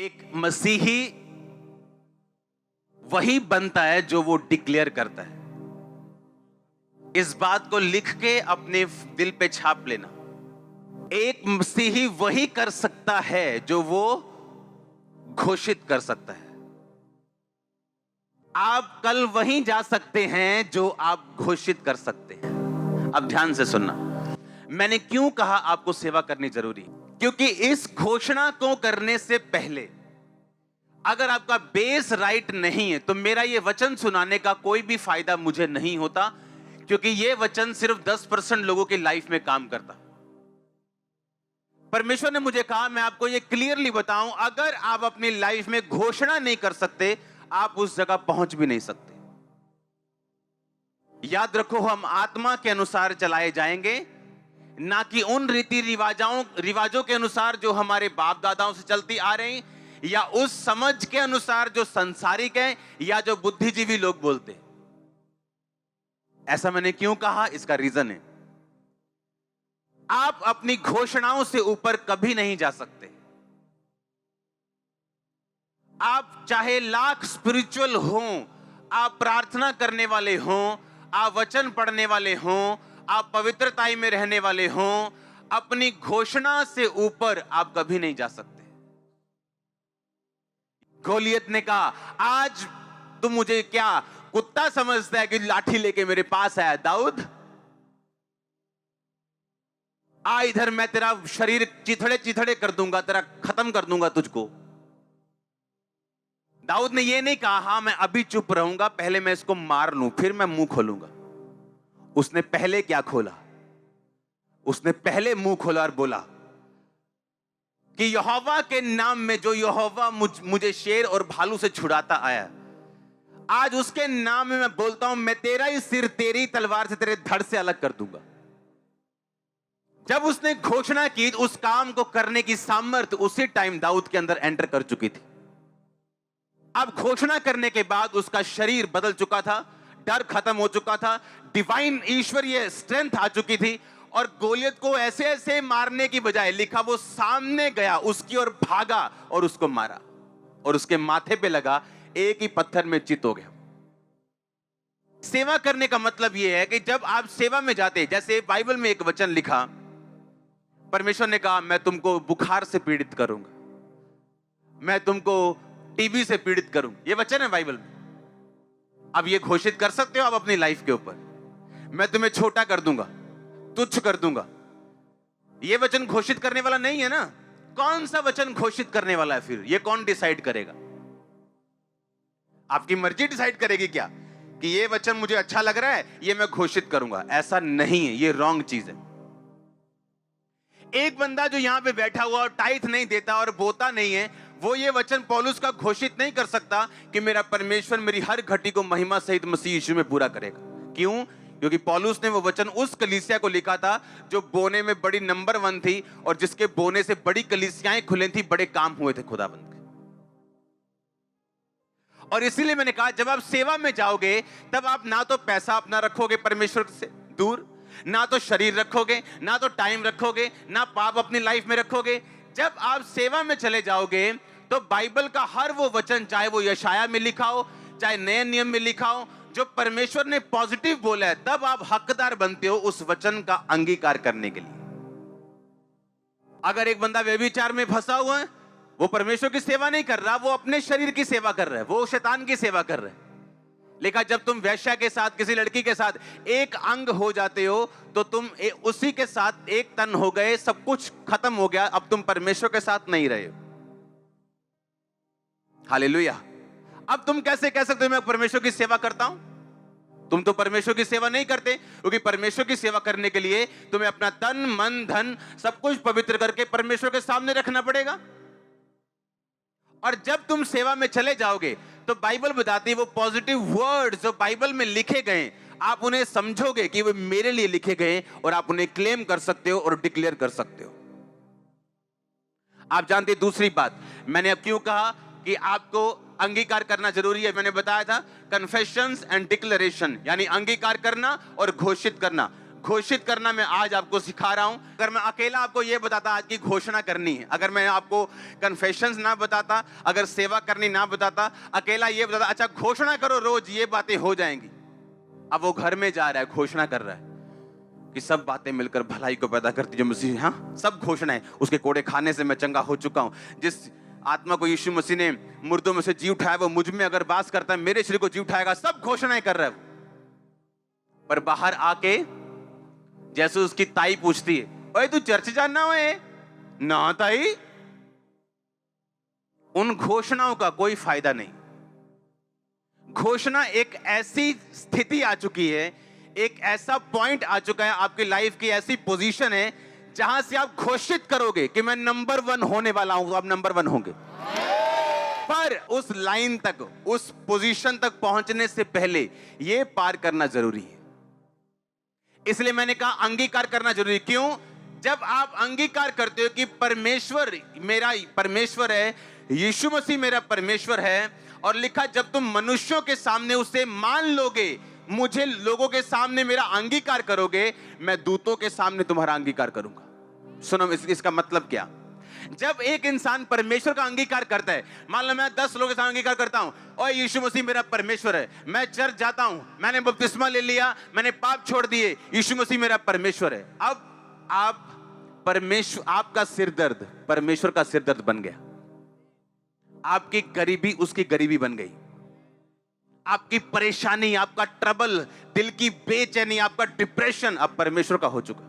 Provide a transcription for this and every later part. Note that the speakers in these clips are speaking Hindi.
एक मसीही वही बनता है जो वो डिक्लेयर करता है। इस बात को लिख के अपने दिल पे छाप लेना। एक मसीही वही कर सकता है जो वो घोषित कर सकता है। आप कल वहीं जा सकते हैं जो आप घोषित कर सकते हैं। अब ध्यान से सुनना, मैंने क्यों कहा आपको सेवा करनी जरूरी, क्योंकि इस घोषणा को करने से पहले अगर आपका बेस राइट नहीं है तो मेरा यह वचन सुनाने का कोई भी फायदा मुझे नहीं होता, क्योंकि यह वचन सिर्फ 10% लोगों की लाइफ में काम करता। परमेश्वर ने मुझे कहा मैं आपको यह क्लियरली बताऊं, अगर आप अपनी लाइफ में घोषणा नहीं कर सकते आप उस जगह पहुंच भी नहीं सकते। याद रखो, हम आत्मा के अनुसार चलाए जाएंगे, ना कि उन रीति रिवाजों के अनुसार जो हमारे बाप दादाओं से चलती आ रही, या उस समझ के अनुसार जो संसारिक है या जो बुद्धिजीवी लोग बोलते हैं। ऐसा मैंने क्यों कहा, इसका रीजन है, आप अपनी घोषणाओं से ऊपर कभी नहीं जा सकते। आप चाहे लाख स्पिरिचुअल हों, आप प्रार्थना करने वाले हों, आप वचन पढ़ने वाले हों, आप पवित्रताई में रहने वाले हों, अपनी घोषणा से ऊपर आप कभी नहीं जा सकते। गोलियत ने कहा, आज तुम मुझे क्या कुत्ता समझता है कि लाठी लेके मेरे पास आया? दाऊद, आ इधर, मैं तेरा शरीर चिथड़े चिथड़े कर दूंगा, तेरा खत्म कर दूंगा तुझको। दाऊद ने यह नहीं कहा हां मैं अभी चुप रहूंगा, पहले मैं इसको मार लूं फिर मैं मुंह खोलूंगा। उसने पहले क्या खोला? उसने पहले मुंह खोला और बोला कि यहोवा के नाम में जो यहोवा मुझे शेर और भालू से छुड़ाता आया, आज उसके नाम में मैं बोलता हूं, मैं तेरा ही सिर तेरी तलवार से, तेरे धड़ से अलग कर दूंगा। जब उसने घोषणा की, उस काम को करने की सामर्थ्य उसी टाइम दाऊद के अंदर एंटर कर चुकी थी। अब घोषणा करने के बाद उसका शरीर बदल चुका था, डर खत्म हो चुका था, डिवाइन ईश्वरीय स्ट्रेंथ आ चुकी थी, और गोलियत को ऐसे ऐसे मारने की बजाय लिखा वो सामने गया, उसकी ओर भागा और उसको मारा, और उसके माथे पे लगा, एक ही पत्थर में चित हो गया। सेवा करने का मतलब यह है कि जब आप सेवा में जाते, जैसे बाइबल में एक वचन लिखा, परमेश्वर ने कहा मैं तुमको बुखार से पीड़ित करूंगा, मैं तुमको टीबी से पीड़ित करूंगा। यह वचन है बाइबल में। अब यह घोषित कर सकते हो आप अपनी लाइफ के ऊपर, मैं तुम्हें छोटा कर दूंगा, तुच्छ कर दूंगा। यह वचन घोषित करने वाला नहीं है ना। कौन सा वचन घोषित करने वाला है फिर? यह कौन डिसाइड करेगा? आपकी मर्जी डिसाइड करेगी क्या कि यह वचन मुझे अच्छा लग रहा है, यह मैं घोषित करूंगा? ऐसा नहीं है, यह रॉन्ग चीज है। एक बंदा जो यहां पे बैठा हुआ और टाइथ नहीं देता और बोता नहीं है, वो ये वचन पौलुस का घोषित नहीं कर सकता कि मेरा परमेश्वर मेरी हर घटी को महिमा सहित मसीह यीशु में पूरा करेगा। क्यों? क्योंकि पौलुस ने वो वचन उस कलीसिया को लिखा था जो बोने में बड़ी नंबर 1 थी, और जिसके बोने से बड़ी कलीसियाएं खुली थी, बड़े काम हुए थे खुदाबंद के। और इसीलिए मैंने कहा, जब आप सेवा में जाओगे तब आप ना तो पैसा अपना रखोगे परमेश्वर से दूर, ना तो शरीर रखोगे, ना तो टाइम रखोगे, ना पाप अपनी लाइफ में रखोगे। जब आप सेवा में चले जाओगे तो बाइबल का हर वो वचन, चाहे वो यशाया में लिखा हो, चाहे नए नियम में लिखा हो, जो परमेश्वर ने पॉजिटिव बोला है, तब आप हकदार बनते हो उस वचन का अंगीकार करने के लिए। अगर एक बंदा व्यभिचार में फंसा हुआ है, वो परमेश्वर की सेवा नहीं कर रहा, वो अपने शरीर की सेवा कर रहा है, वो शैतान की सेवा कर रहा है। लेकिन जब तुम वेश्या के साथ, किसी लड़की के साथ एक अंग हो जाते हो, तो तुम उसी के साथ एक तन हो गए, सब कुछ खत्म हो गया, अब तुम परमेश्वर के साथ नहीं रहे हो। हालेलुया। अब तुम कैसे कह सकते हो मैं परमेश्वर की सेवा करता हूं? तुम तो परमेश्वर की सेवा नहीं करते, क्योंकि परमेश्वर की सेवा करने के लिए तुम्हें अपना तन, मन, धन सब कुछ पवित्र करके परमेश्वर के सामने रखना पड़ेगा। और जब तुम सेवा में चले जाओगे तो बाइबल बताती है, वो पॉजिटिव वर्ड्स जो बाइबल में लिखे गए, आप उन्हें समझोगे कि वो मेरे लिए लिखे गए, और आप उन्हें क्लेम कर सकते हो और डिक्लेयर कर सकते हो। आप जानते हैं दूसरी बात मैंने अब क्यों कहा कि आपको अंगीकार करना जरूरी है? मैंने बताया था कन्फेशंस एंड डिक्लेरेशन, यानी अंगीकार करना और घोषित करना। घोषित करना मैं आज आपको सिखा रहा हूं। अगर मैं अकेला आपको ये बताता आज की घोषणा करनी है, अगर मैं आपको कन्फेशंस ना बताता, अगर सेवा करनी ना बताता, अकेला ये बताता अच्छा घोषणा करो रोज ये बातें हो जाएंगी। अब वो घर में जा रहा है, घोषणा कर रहा है कि सब बातें मिलकर भलाई को पैदा करती जो मसीह, हाँ सब घोषणा है। उसके कोड़े खाने से मैं चंगा हो चुका हूं। जिस आत्मा को यीशु मसीह ने मुर्दों में से जी उठाया वो मुझ में अगर वास करता है, मेरे शरीर को जी उठाएगा। सब घोषणाएं कर रहा है। पर बाहर आके जैसे उसकी ताई पूछती है, ओए तू चर्च जाना है ना ताई? उन घोषणाओं का कोई फायदा नहीं। घोषणा एक ऐसी स्थिति आ चुकी है, एक ऐसा पॉइंट आ चुका है, आपकी लाइफ की ऐसी पोजीशन है जहां से आप घोषित करोगे कि मैं नंबर 1 होने वाला हूं, तो आप नंबर 1 होंगे। पर उस लाइन तक, उस पोजीशन तक पहुंचने से पहले यह पार करना जरूरी है। इसलिए मैंने कहा अंगीकार करना जरूरी। क्यों? जब आप अंगीकार करते हो कि परमेश्वर मेरा परमेश्वर है, यीशु मसीह मेरा परमेश्वर है, और लिखा जब तुम मनुष्यों के सामने उसे मान लोगे, मुझे लोगों के सामने मेरा अंगीकार करोगे, मैं दूतों के सामने तुम्हारा अंगीकार करूंगा। सुनो इसका मतलब क्या? जब एक इंसान परमेश्वर का अंगीकार करता है, मान लो मैं 10 लोगों के साथ अंगीकार करता हूं, और यीशु मसीह मेरा परमेश्वर है, मैं चर्च जाता हूं, मैंने बपतिस्मा ले लिया, मैंने पाप छोड़ दिए, यीशु मसीह मेरा परमेश्वर है। अब आप परमेश्वर, आपका सिरदर्द परमेश्वर का सिरदर्द बन गया, आपकी गरीबी उसकी गरीबी बन गई, आपकी परेशानी, आपका ट्रबल, दिल की बेचैनी, आपका डिप्रेशन अब परमेश्वर का हो चुका।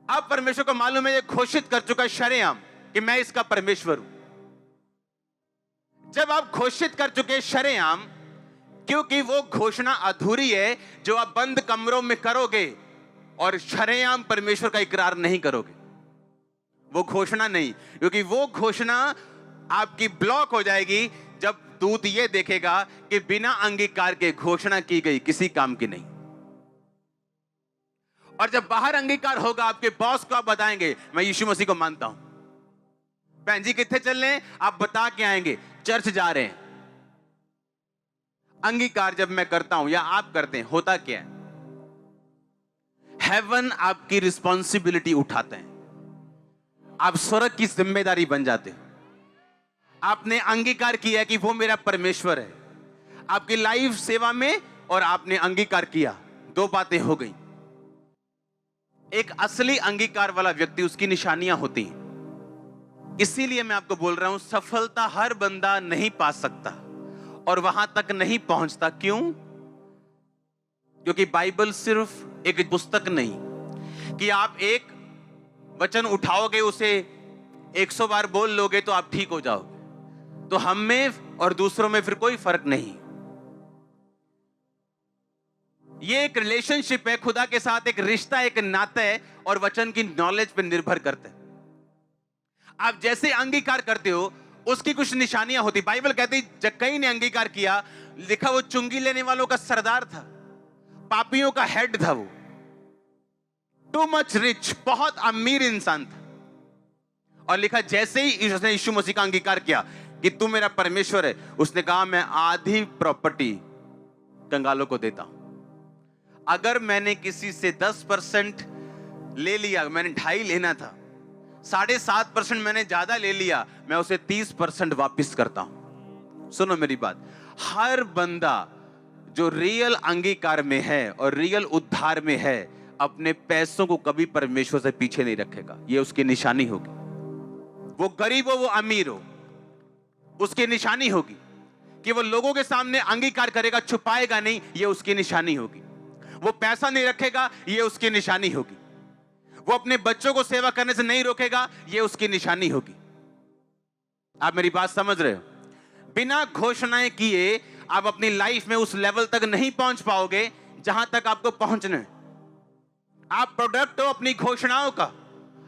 अब परमेश्वर को मालूम है, ये घोषित कर चुका है शरेआम कि मैं इसका परमेश्वर हूं। जब आप घोषित कर चुके शरेआम, क्योंकि वो घोषणा अधूरी है जो आप बंद कमरों में करोगे और शरेआम परमेश्वर का इकरार नहीं करोगे, वो घोषणा नहीं, क्योंकि वो घोषणा आपकी ब्लॉक हो जाएगी जब दूत ये देखेगा कि बिना अंगीकार के घोषणा की गई किसी काम की नहीं। और जब बाहर अंगीकार होगा, आपके बॉस को आप बताएंगे मैं यीशु मसीह को मानता हूं। बहन जी कितने चल रहे हैं? आप बता के आएंगे चर्च जा रहे हैं। अंगीकार जब मैं करता हूं या आप करते हैं, होता क्या है? हेवन आपकी रिस्पॉन्सिबिलिटी उठाते हैं, आप स्वर्ग की जिम्मेदारी बन जाते हैं। आपने अंगीकार किया कि वो मेरा परमेश्वर है आपकी लाइफ सेवा में, और आपने अंगीकार किया, 2 बातें हो गई। एक असली अंगीकार वाला व्यक्ति, उसकी निशानियां होती हैं। इसीलिए मैं आपको बोल रहा हूं, सफलता हर बंदा नहीं पा सकता और वहां तक नहीं पहुंचता। क्यों? क्योंकि बाइबल सिर्फ एक पुस्तक नहीं कि आप एक वचन उठाओगे, उसे 100 बार बोल लोगे तो आप ठीक हो जाओगे, तो हम में और दूसरों में फिर कोई फर्क नहीं। ये एक रिलेशनशिप है खुदा के साथ, एक रिश्ता, एक नाता है, और वचन की नॉलेज पर निर्भर करते हैं। आप जैसे अंगीकार करते हो उसकी कुछ निशानियां होती। बाइबल कहती जक्कई ने अंगीकार किया, लिखा वो चुंगी लेने वालों का सरदार था, पापियों का हेड था, वो टू मच रिच, बहुत अमीर इंसान था। और लिखा जैसे ही उसने यीशु मसीह का अंगीकार किया कि तू मेरा परमेश्वर है, उसने कहा मैं आधी प्रॉपर्टी कंगालों को देता हूं। अगर मैंने किसी से 10% ले लिया, मैंने 2.5 लेना था, 7.5% मैंने ज्यादा ले लिया, मैं उसे 30% वापस करता हूं। सुनो मेरी बात, हर बंदा जो रियल अंगीकार में है और रियल उद्धार में है, अपने पैसों को कभी परमेश्वर से पीछे नहीं रखेगा। ये उसकी निशानी होगी। वो गरीब हो, वो अमीर हो, उसकी निशानी होगी कि वो लोगों के सामने अंगीकार करेगा, छुपाएगा नहीं, ये उसकी निशानी होगी। वो पैसा नहीं रखेगा, ये उसकी निशानी होगी। वो अपने बच्चों को सेवा करने से नहीं रोकेगा, ये उसकी निशानी होगी। आप मेरी बात समझ रहे हो? बिना घोषणाएं किए आप अपनी लाइफ में उस लेवल तक नहीं पहुंच पाओगे जहां तक आपको पहुंचना है। आप प्रोडक्ट हो अपनी घोषणाओं का।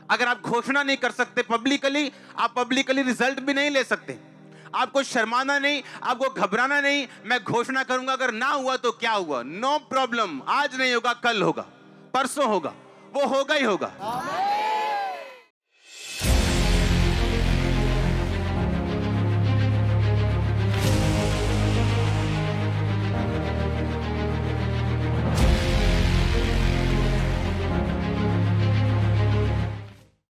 अगर आप घोषणा नहीं कर सकते पब्लिकली, आप पब्लिकली रिजल्ट भी नहीं ले सकते। आपको शर्माना नहीं, आपको घबराना नहीं। मैं घोषणा करूंगा, अगर ना हुआ तो क्या हुआ, नो प्रॉब्लम। आज नहीं होगा, कल होगा, परसों होगा, वो होगा ही होगा।